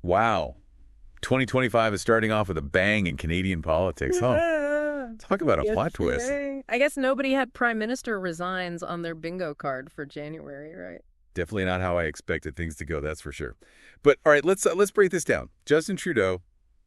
Wow. 2025 is starting off with a bang in Canadian politics, huh? Talk about a plot twist. I guess nobody had Prime Minister Resigns on their bingo card for January, right? Definitely not how I expected things to go, that's for sure. But all right, let's break this down. Justin Trudeau,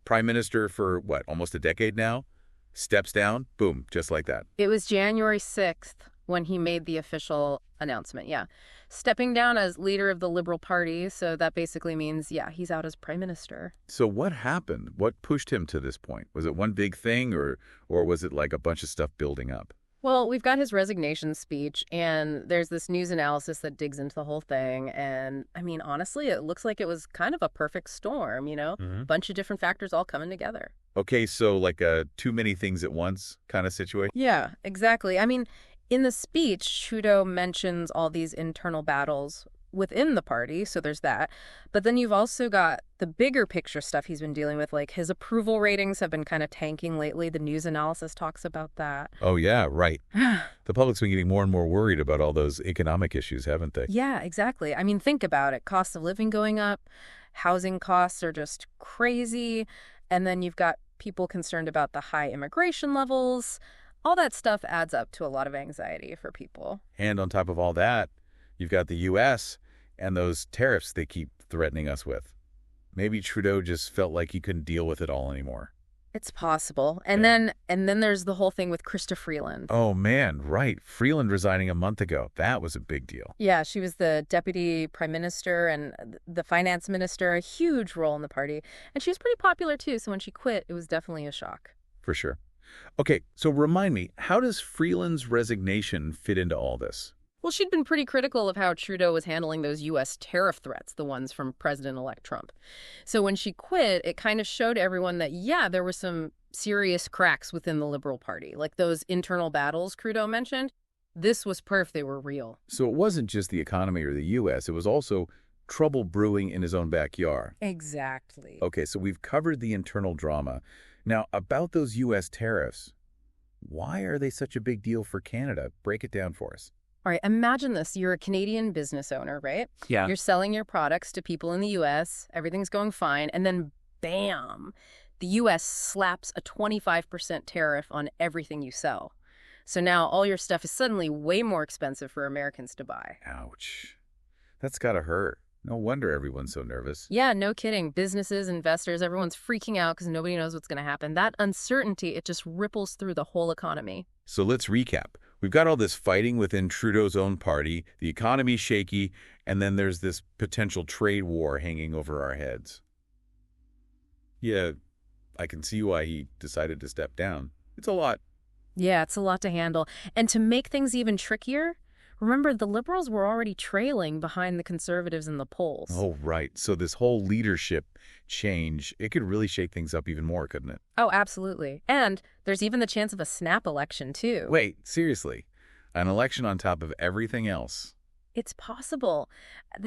Prime Minister for what, almost a decade now, steps down, boom, just like that. It was January 6th when he made the official announcement, yeah. Stepping down as leader of the Liberal Party, so that basically means, yeah, he's out as Prime Minister. So what happened? What pushed him to this point? Was it one big thing, or was it like a bunch of stuff building up? Well, we've got his resignation speech, and there's this news analysis that digs into the whole thing. And I mean, honestly, it looks like it was kind of a perfect storm, you know? A bunch of different factors all coming together. Okay, so like a too many things at once kind of situation? Yeah, exactly. I mean, in the speech, Trudeau mentions all these internal battles within the party, so there's that. But then you've also got the bigger picture stuff he's been dealing with, like his approval ratings have been kind of tanking lately. The news analysis talks about that. Oh, yeah, right. The public's been getting more and more worried about all those economic issues, haven't they? Yeah, exactly. I mean, think about it. Cost of living going up, housing costs are just crazy, and then you've got people concerned about the high immigration levels. All that stuff adds up to a lot of anxiety for people. And on top of all that, you've got the U.S. and those tariffs they keep threatening us with. Maybe Trudeau just felt like he couldn't deal with it all anymore. It's possible. And then there's the whole thing with Chrystia Freeland. Oh, man, right. Freeland resigning a month ago. That was a big deal. Yeah, she was the deputy prime minister and the finance minister, a huge role in the party. And she was pretty popular, too, so when she quit, it was definitely a shock. For sure. Okay, so remind me, how does Freeland's resignation fit into all this? Well, she'd been pretty critical of how Trudeau was handling those U.S. tariff threats, the ones from President-elect Trump. So when she quit, it kind of showed everyone that, yeah, there were some serious cracks within the Liberal Party, like those internal battles Trudeau mentioned. This was proof they were real. So it wasn't just the economy or the U.S., it was also trouble brewing in his own backyard. Exactly. Okay, so we've covered the internal drama. Now, about those U.S. tariffs, why are they such a big deal for Canada? Break it down for us. All right, imagine this. You're a Canadian business owner, right? Yeah. You're selling your products to people in the U.S. Everything's going fine. And then, bam, the U.S. slaps a 25% tariff on everything you sell. So now all your stuff is suddenly way more expensive for Americans to buy. Ouch. That's gotta hurt. No wonder everyone's so nervous. Yeah, no kidding. Businesses, investors, everyone's freaking out because nobody knows what's going to happen. That uncertainty, it just ripples through the whole economy. So let's recap. We've got all this fighting within Trudeau's own party, the economy's shaky, and then there's this potential trade war hanging over our heads. Yeah, I can see why he decided to step down. It's a lot. Yeah, it's a lot to handle. And to make things even trickier, remember, the Liberals were already trailing behind the Conservatives in the polls. Oh, right. So this whole leadership change, it could really shake things up even more, couldn't it? Oh, absolutely. And there's even the chance of a snap election, too. Wait, seriously? An election on top of everything else? It's possible.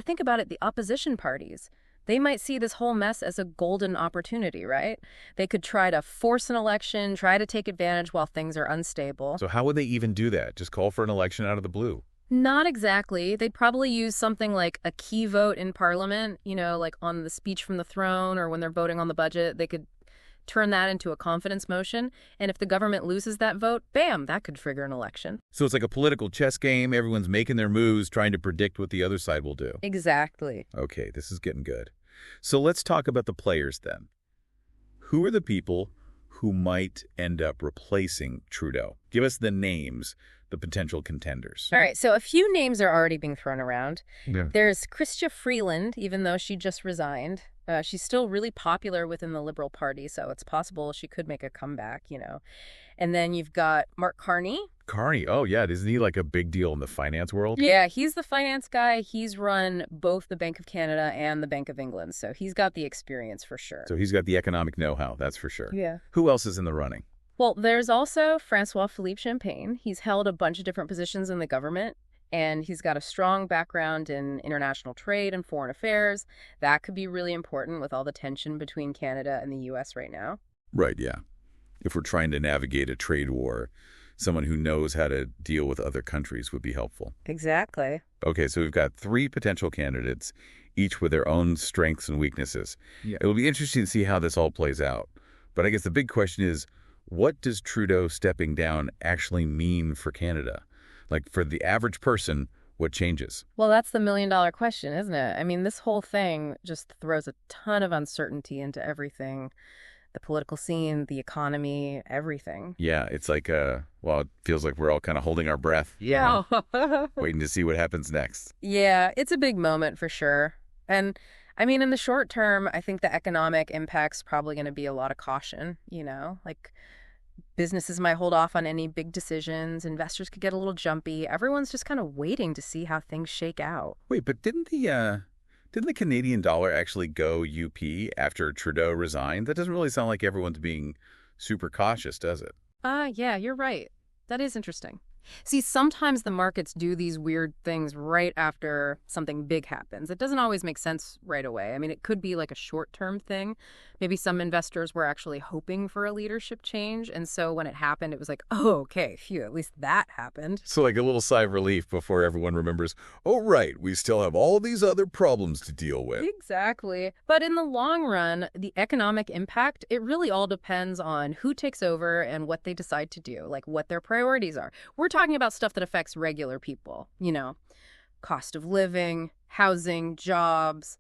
Think about it, the opposition parties. They might see this whole mess as a golden opportunity, right? They could try to force an election, try to take advantage while things are unstable. So how would they even do that? Just call for an election out of the blue? Not exactly. They'd probably use something like a key vote in Parliament, you know, like on the speech from the throne or when they're voting on the budget. They could turn that into a confidence motion. And if the government loses that vote, bam, that could trigger an election. So it's like a political chess game. Everyone's making their moves, trying to predict what the other side will do. Exactly. Okay, this is getting good. So let's talk about the players then. Who are the people who might end up replacing Trudeau? Give us the names, the potential contenders. All right, so a few names are already being thrown around. Yeah. There's Chrystia Freeland, even though she just resigned. She's still really popular within the Liberal Party, so it's possible she could make a comeback, you know. And then you've got Mark Carney. Carney, oh yeah, isn't he like a big deal in the finance world? Yeah, he's the finance guy. He's run both the Bank of Canada and the Bank of England, so he's got the experience for sure. So he's got the economic know-how, that's for sure. Yeah. Who else is in the running? Well, there's also François-Philippe Champagne. He's held a bunch of different positions in the government, and he's got a strong background in international trade and foreign affairs. That could be really important with all the tension between Canada and the U.S. right now. Right, yeah. If we're trying to navigate a trade war, someone who knows how to deal with other countries would be helpful. Exactly. Okay, so we've got three potential candidates, each with their own strengths and weaknesses. Yeah. It will be interesting to see how this all plays out. But I guess the big question is, what does Trudeau stepping down actually mean for Canada? Like, for the average person, what changes? Well, that's the million-dollar question, isn't it? I mean, this whole thing just throws a ton of uncertainty into everything. The political scene, the economy, everything. Yeah, it's like, well, it feels like we're all kind of holding our breath, Yeah. waiting to see what happens next. Yeah, it's a big moment for sure. And I mean, in the short term, I think the economic impact's probably going to be a lot of caution, like businesses might hold off on any big decisions, investors could get a little jumpy. Everyone's just kind of waiting to see how things shake out. Wait, but didn't the Canadian dollar actually go UP after Trudeau resigned? That doesn't really sound like everyone's being super cautious, does it? Yeah, you're right. That is interesting. See, sometimes the markets do these weird things right after something big happens. It doesn't always make sense right away. I mean, it could be like a short-term thing. Maybe some investors were actually hoping for a leadership change. And so when it happened, it was like, oh, okay, phew, at least that happened. So like a little sigh of relief before everyone remembers, oh, right, we still have all these other problems to deal with. Exactly. But in the long run, the economic impact, it really all depends on who takes over and what they decide to do, like what their priorities are. We're talking about stuff that affects regular people, cost of living, housing, jobs.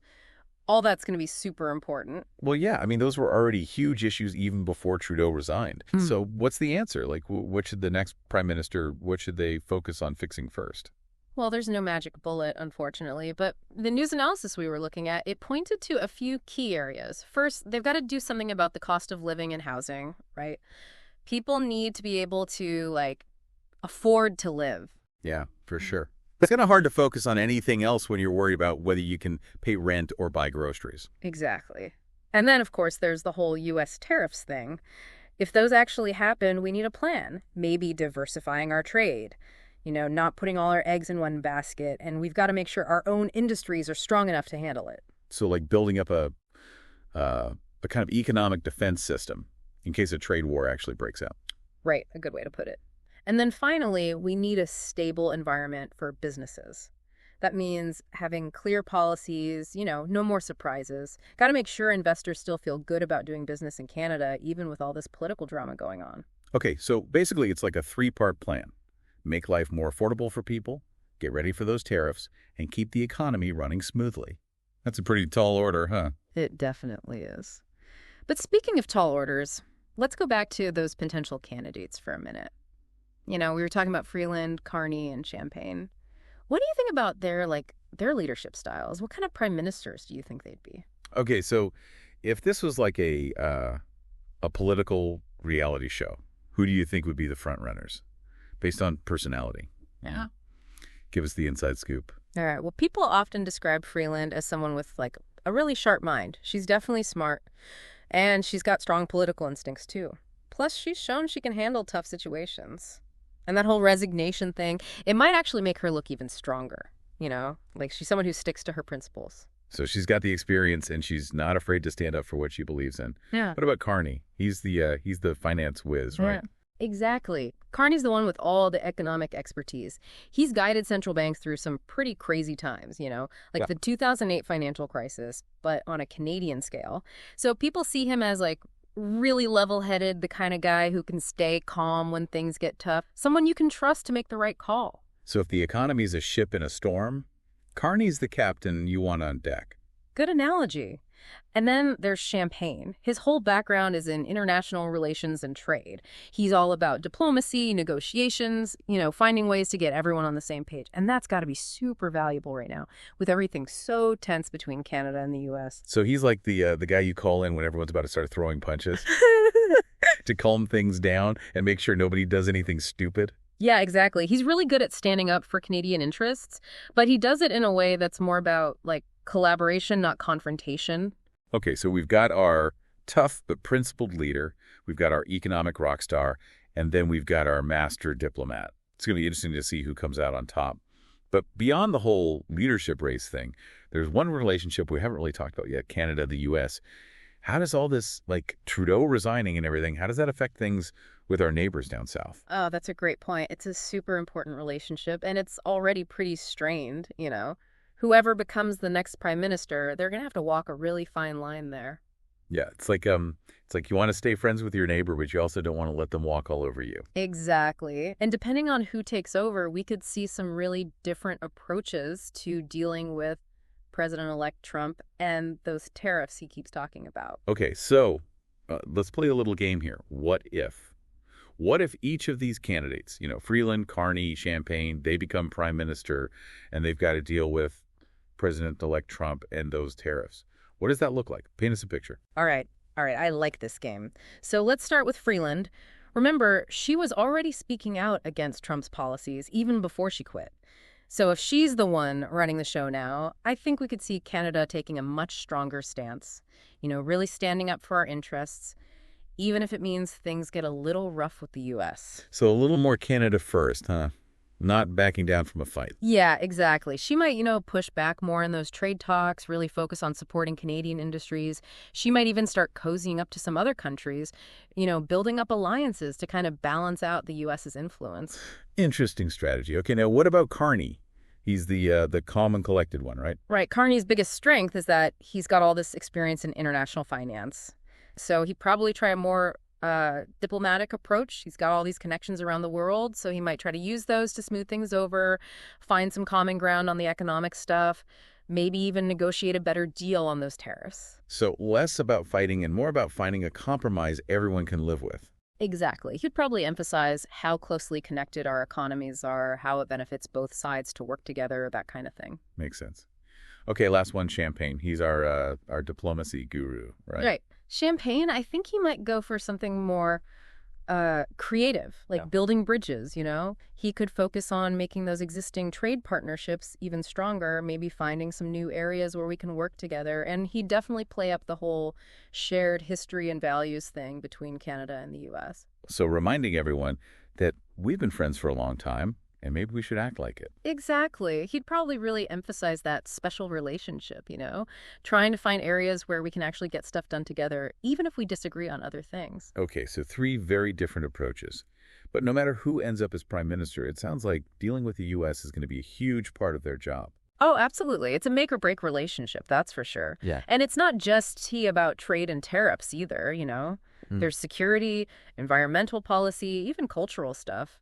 All that's going to be super important. Well, yeah, I mean, those were already huge issues even before Trudeau resigned. So what's the answer? Like, what should the next prime minister, what should they focus on fixing first? Well, there's no magic bullet, unfortunately, but the news analysis we were looking at, it pointed to a few key areas. First, they've got to do something about the cost of living and housing, right? People need to be able to, afford to live. Yeah, for sure. It's kind of hard to focus on anything else when you're worried about whether you can pay rent or buy groceries. Exactly. And then, of course, there's the whole U.S. tariffs thing. If those actually happen, we need a plan. Maybe diversifying our trade, not putting all our eggs in one basket. And we've got to make sure our own industries are strong enough to handle it. So like building up a kind of economic defense system in case a trade war actually breaks out. Right, a good way to put it. And then finally, we need a stable environment for businesses. That means having clear policies, no more surprises. Got to make sure investors still feel good about doing business in Canada, even with all this political drama going on. Okay, so basically it's like a three-part plan. Make life more affordable for people, get ready for those tariffs, and keep the economy running smoothly. That's a pretty tall order, huh? It definitely is. But speaking of tall orders, let's go back to those potential candidates for a minute. We were talking about Freeland, Carney, and Champagne. What do you think about their leadership styles? What kind of prime ministers do you think they'd be? Okay, so if this was like a political reality show, who do you think would be the front runners based on personality? Yeah. Give us the inside scoop. All right. Well, people often describe Freeland as someone with a really sharp mind. She's definitely smart, and she's got strong political instincts too. Plus, she's shown she can handle tough situations. And that whole resignation thing, it might actually make her look even stronger, she's someone who sticks to her principles. So she's got the experience, and she's not afraid to stand up for what she believes in. Yeah. What about Carney? He's the finance whiz, right? Yeah. Exactly. Carney's the one with all the economic expertise. He's guided central banks through some pretty crazy times, the 2008 financial crisis, but on a Canadian scale. So people see him as really level-headed, the kind of guy who can stay calm when things get tough, someone you can trust to make the right call. So if the economy's a ship in a storm, Carney's the captain you want on deck. Good analogy. And then there's Champagne. His whole background is in international relations and trade. He's all about diplomacy, negotiations, finding ways to get everyone on the same page. And that's got to be super valuable right now with everything so tense between Canada and the U.S. So he's like the guy you call in when everyone's about to start throwing punches to calm things down and make sure nobody does anything stupid. Yeah, exactly. He's really good at standing up for Canadian interests, but he does it in a way that's more about collaboration, not confrontation. Okay, so we've got our tough but principled leader, we've got our economic rock star, and then we've got our master diplomat. It's going to be interesting to see who comes out on top. But beyond the whole leadership race thing, there's one relationship we haven't really talked about yet, Canada, the U.S. How does all this, Trudeau resigning and everything, how does that affect things with our neighbors down south. Oh, that's a great point. It's a super important relationship, and it's already pretty strained. Whoever becomes the next prime minister, they're going to have to walk a really fine line there. Yeah, it's like you want to stay friends with your neighbor, but you also don't want to let them walk all over you. Exactly. And depending on who takes over, we could see some really different approaches to dealing with President-elect Trump and those tariffs he keeps talking about. Okay, so let's play a little game here. What if? What if each of these candidates, Freeland, Carney, Champagne, they become prime minister and they've got to deal with President-elect Trump and those tariffs? What does that look like? Paint us a picture. All right. All right. I like this game. So let's start with Freeland. Remember, she was already speaking out against Trump's policies even before she quit. So if she's the one running the show now, I think we could see Canada taking a much stronger stance, really standing up for our interests, even if it means things get a little rough with the U.S. So a little more Canada first, huh? Not backing down from a fight. Yeah, exactly. She might, push back more in those trade talks, really focus on supporting Canadian industries. She might even start cozying up to some other countries, building up alliances to kind of balance out the U.S.'s influence. Interesting strategy. Okay, now what about Carney? He's the calm and collected one, right? Right. Carney's biggest strength is that he's got all this experience in international finance. So he'd probably try a more diplomatic approach. He's got all these connections around the world, so he might try to use those to smooth things over, find some common ground on the economic stuff, maybe even negotiate a better deal on those tariffs. So less about fighting and more about finding a compromise everyone can live with. Exactly. He'd probably emphasize how closely connected our economies are, how it benefits both sides to work together, that kind of thing. Makes sense. Okay, last one, Champagne. He's our diplomacy guru, right? Right. Champagne, I think he might go for something more creative, like building bridges, He could focus on making those existing trade partnerships even stronger, maybe finding some new areas where we can work together. And he'd definitely play up the whole shared history and values thing between Canada and the U.S. So reminding everyone that we've been friends for a long time, and maybe we should act like it. Exactly. He'd probably really emphasize that special relationship, trying to find areas where we can actually get stuff done together, even if we disagree on other things. Okay, so 3 very different approaches. But no matter who ends up as prime minister, it sounds like dealing with the U.S. is going to be a huge part of their job. Oh, absolutely. It's a make or break relationship, that's for sure. Yeah. And it's not just tea about trade and tariffs either, There's security, environmental policy, even cultural stuff.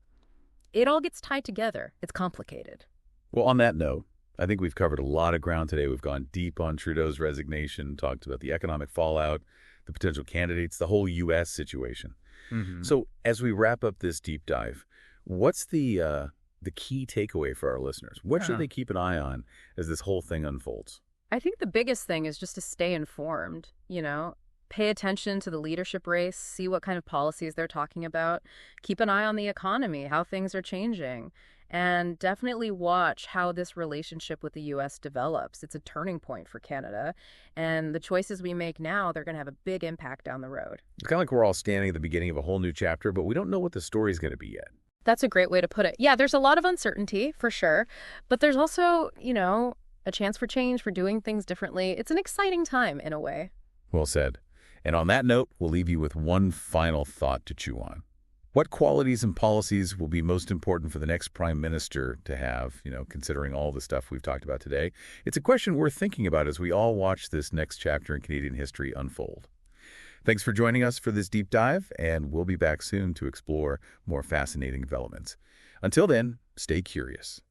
It all gets tied together. It's complicated. Well, on that note, I think we've covered a lot of ground today. We've gone deep on Trudeau's resignation, talked about the economic fallout, the potential candidates, the whole U.S. situation. Mm-hmm. So as we wrap up this deep dive, what's the key takeaway for our listeners? What should they keep an eye on as this whole thing unfolds? I think the biggest thing is just to stay informed, Pay attention to the leadership race, see what kind of policies they're talking about, keep an eye on the economy, how things are changing, and definitely watch how this relationship with the U.S. develops. It's a turning point for Canada, and the choices we make now, they're going to have a big impact down the road. It's kind of like we're all standing at the beginning of a whole new chapter, but we don't know what the story's going to be yet. That's a great way to put it. Yeah, there's a lot of uncertainty, for sure, but there's also, a chance for change, for doing things differently. It's an exciting time, in a way. Well said. And on that note, we'll leave you with one final thought to chew on. What qualities and policies will be most important for the next prime minister to have, considering all the stuff we've talked about today? It's a question worth thinking about as we all watch this next chapter in Canadian history unfold. Thanks for joining us for this deep dive, and we'll be back soon to explore more fascinating developments. Until then, stay curious.